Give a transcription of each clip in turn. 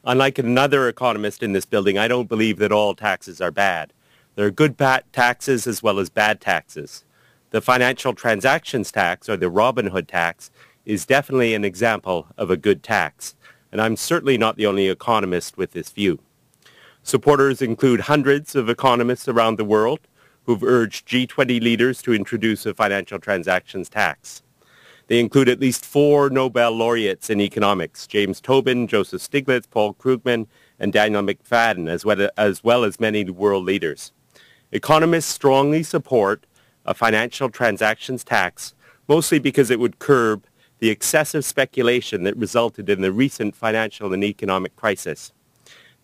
Unlike another economist in this building, I don't believe that all taxes are bad. There are good taxes as well as bad taxes. The financial transactions tax, or the Robin Hood tax, is definitely an example of a good tax, and I'm certainly not the only economist with this view. Supporters include hundreds of economists around the world who've urged G20 leaders to introduce a financial transactions tax. They include at least 4 Nobel laureates in economics: James Tobin, Joseph Stiglitz, Paul Krugman, and Daniel McFadden, as well as many world leaders. Economists strongly support a financial transactions tax, mostly because it would curb the excessive speculation that resulted in the recent financial and economic crisis.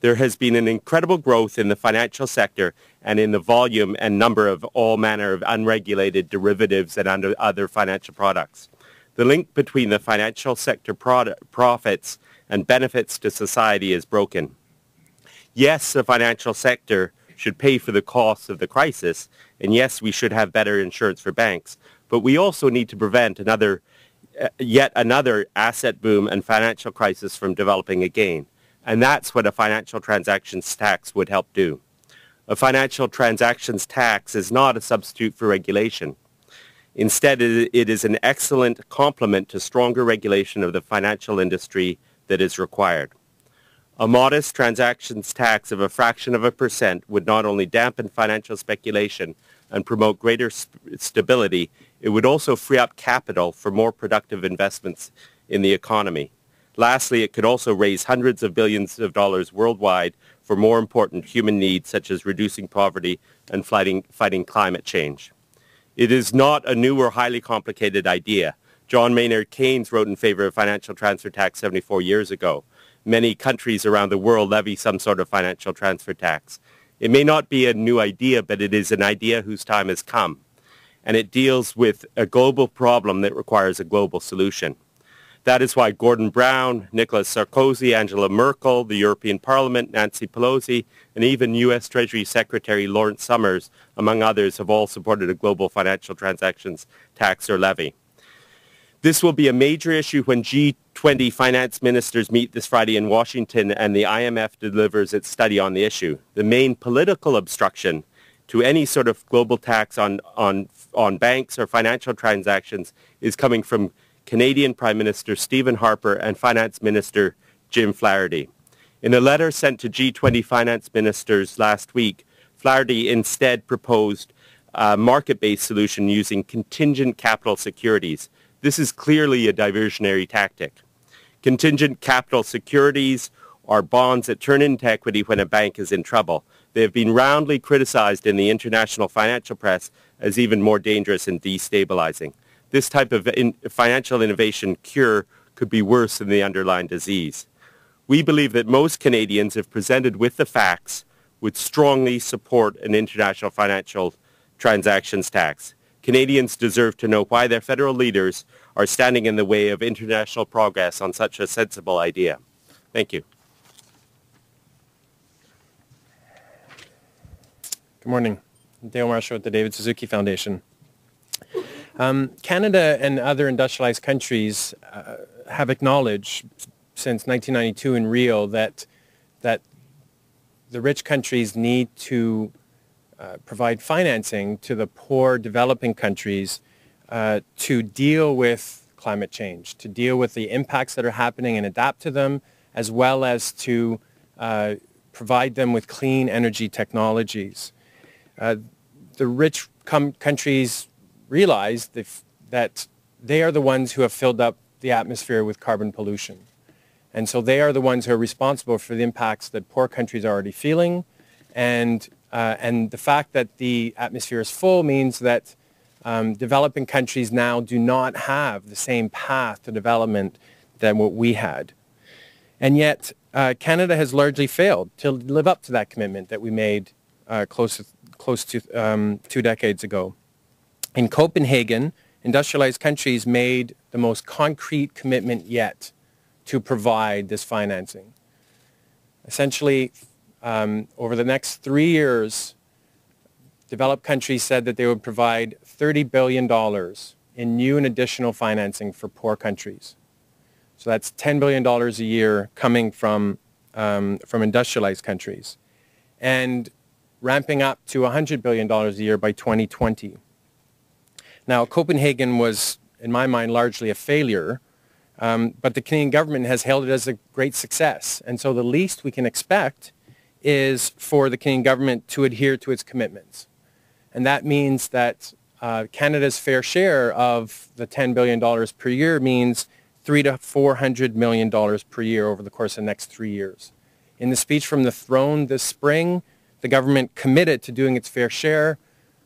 There has been an incredible growth in the financial sector and in the volume and number of all manner of unregulated derivatives and other financial products. The link between the financial sector profits and benefits to society is broken. Yes, the financial sector should pay for the costs of the crisis, and yes, we should have better insurance for banks, but we also need to prevent yet another asset boom and financial crisis from developing again. And that's what a financial transactions tax would help do. A financial transactions tax is not a substitute for regulation. Instead, it is an excellent complement to stronger regulation of the financial industry that is required. A modest transactions tax of a fraction of a percent would not only dampen financial speculation and promote greater stability, it would also free up capital for more productive investments in the economy. Lastly, it could also raise hundreds of billions of dollars worldwide for more important human needs such as reducing poverty and fighting climate change. It is not a new or highly complicated idea. John Maynard Keynes wrote in favor of financial transfer tax 74 years ago. Many countries around the world levy some sort of financial transfer tax. It may not be a new idea, but it is an idea whose time has come. And it deals with a global problem that requires a global solution. That is why Gordon Brown, Nicolas Sarkozy, Angela Merkel, the European Parliament, Nancy Pelosi, and even U.S. Treasury Secretary Lawrence Summers, among others, have all supported a global financial transactions tax or levy. This will be a major issue when G20 finance ministers meet this Friday in Washington and the IMF delivers its study on the issue. The main political obstruction to any sort of global tax on banks or financial transactions is coming from Canadian Prime Minister Stephen Harper and Finance Minister Jim Flaherty. In a letter sent to G20 finance ministers last week, Flaherty instead proposed a market-based solution using contingent capital securities. This is clearly a diversionary tactic. Contingent capital securities are bonds that turn into equity when a bank is in trouble. They have been roundly criticized in the international financial press as even more dangerous and destabilizing. This type of financial innovation cure could be worse than the underlying disease. We believe that most Canadians, if presented with the facts, would strongly support an international financial transactions tax. Canadians deserve to know why their federal leaders are standing in the way of international progress on such a sensible idea. Thank you. Good morning. Dale Marshall with the David Suzuki Foundation. Canada and other industrialized countries have acknowledged since 1992 in Rio that the rich countries need to provide financing to the poor developing countries to deal with climate change, to deal with the impacts that are happening and adapt to them, as well as to provide them with clean energy technologies. The rich countries realize that they are the ones who have filled up the atmosphere with carbon pollution. And so they are the ones who are responsible for the impacts that poor countries are already feeling. And the fact that the atmosphere is full means that developing countries now do not have the same path to development than what we had. And yet, Canada has largely failed to live up to that commitment that we made close to 2 decades ago. In Copenhagen, industrialized countries made the most concrete commitment yet to provide this financing. Essentially, over the next 3 years, developed countries said that they would provide $30 billion in new and additional financing for poor countries. So that's $10 billion a year coming from from industrialized countries, and ramping up to $100 billion a year by 2020. Now, Copenhagen was, in my mind, largely a failure, but the Canadian government has hailed it as a great success. And so the least we can expect is for the Canadian government to adhere to its commitments. And that means that Canada's fair share of the $10 billion per year means $300 to $400 million per year over the course of the next 3 years. In the speech from the throne this spring, the government committed to doing its fair share.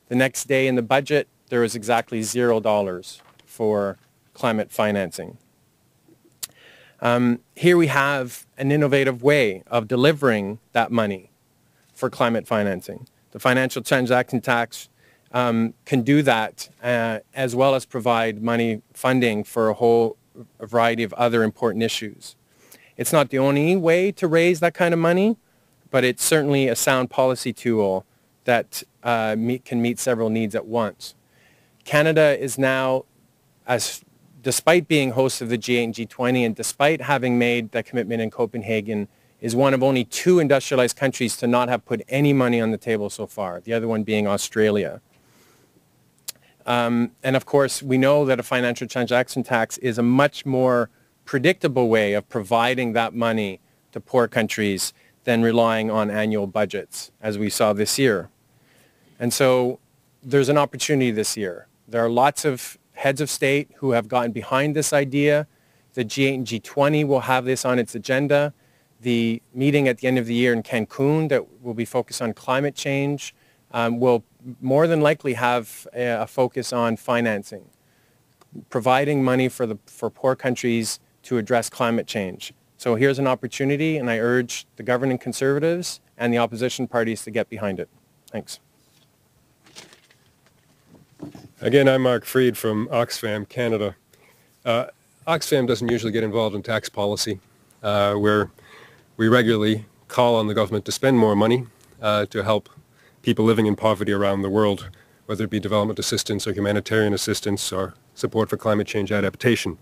The next day in the budget, there was exactly $0 for climate financing. Here we have an innovative way of delivering that money for climate financing. The financial transaction tax can do that as well as provide money funding for a whole variety of other important issues. It's not the only way to raise that kind of money, but it's certainly a sound policy tool that can meet several needs at once. Canada is now, despite being host of the G8 and G20 and despite having made that commitment in Copenhagen, is one of only 2 industrialized countries to not have put any money on the table so far, the other one being Australia. And of course, we know that a financial transaction tax is a much more predictable way of providing that money to poor countries than relying on annual budgets, as we saw this year. And so there's an opportunity this year. There are lots of heads of state who have gotten behind this idea. The G8 and G20 will have this on its agenda. The meeting at the end of the year in Cancun that will be focused on climate change will more than likely have a focus on financing, providing money for poor countries to address climate change. So here's an opportunity, and I urge the governing Conservatives and the opposition parties to get behind it. Thanks. Again, I'm Mark Freed from OXFAM, Canada. OXFAM doesn't usually get involved in tax policy, where we regularly call on the government to spend more money to help people living in poverty around the world, whether it be development assistance or humanitarian assistance or support for climate change adaptation.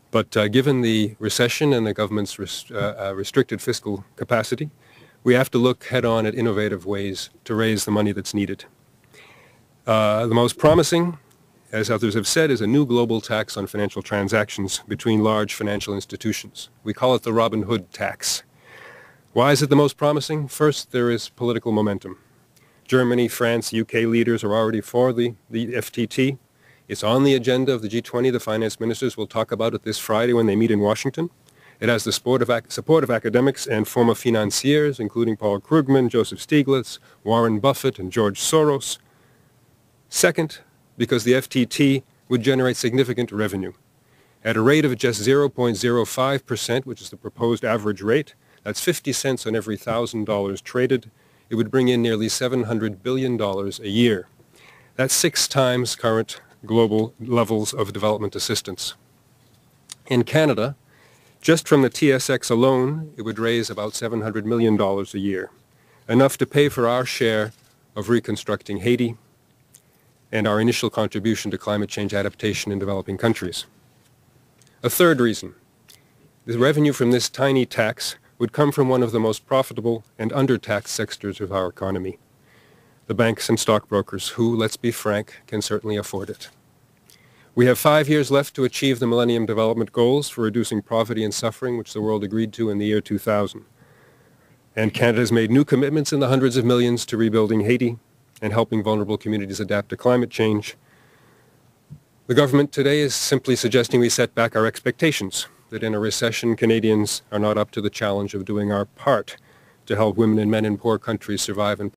But given the recession and the government's restricted fiscal capacity, we have to look head-on at innovative ways to raise the money that's needed. The most promising, as others have said, is a new global tax on financial transactions between large financial institutions. We call it the Robin Hood tax. Why is it the most promising? First, there is political momentum. Germany, France, UK leaders are already for the FTT. It's on the agenda of the G20. The finance ministers will talk about it this Friday when they meet in Washington. It has the support of academics and former financiers, including Paul Krugman, Joseph Stiglitz, Warren Buffett, and George Soros. Second, because the FTT would generate significant revenue. At a rate of just 0.05%, which is the proposed average rate, that's 50 cents on every $1,000 traded. It would bring in nearly $700 billion a year. That's 6 times current global levels of development assistance. In Canada, just from the TSX alone, it would raise about $700 million a year, enough to pay for our share of reconstructing Haiti and our initial contribution to climate change adaptation in developing countries. A third reason, the revenue from this tiny tax would come from one of the most profitable and under-taxed sectors of our economy, the banks and stockbrokers who, let's be frank, can certainly afford it. We have 5 years left to achieve the Millennium Development Goals for reducing poverty and suffering, which the world agreed to in the year 2000. And Canada has made new commitments in the hundreds of millions to rebuilding Haiti and helping vulnerable communities adapt to climate change. The government today is simply suggesting we set back our expectations, that in a recession, Canadians are not up to the challenge of doing our part to help women and men in poor countries survive and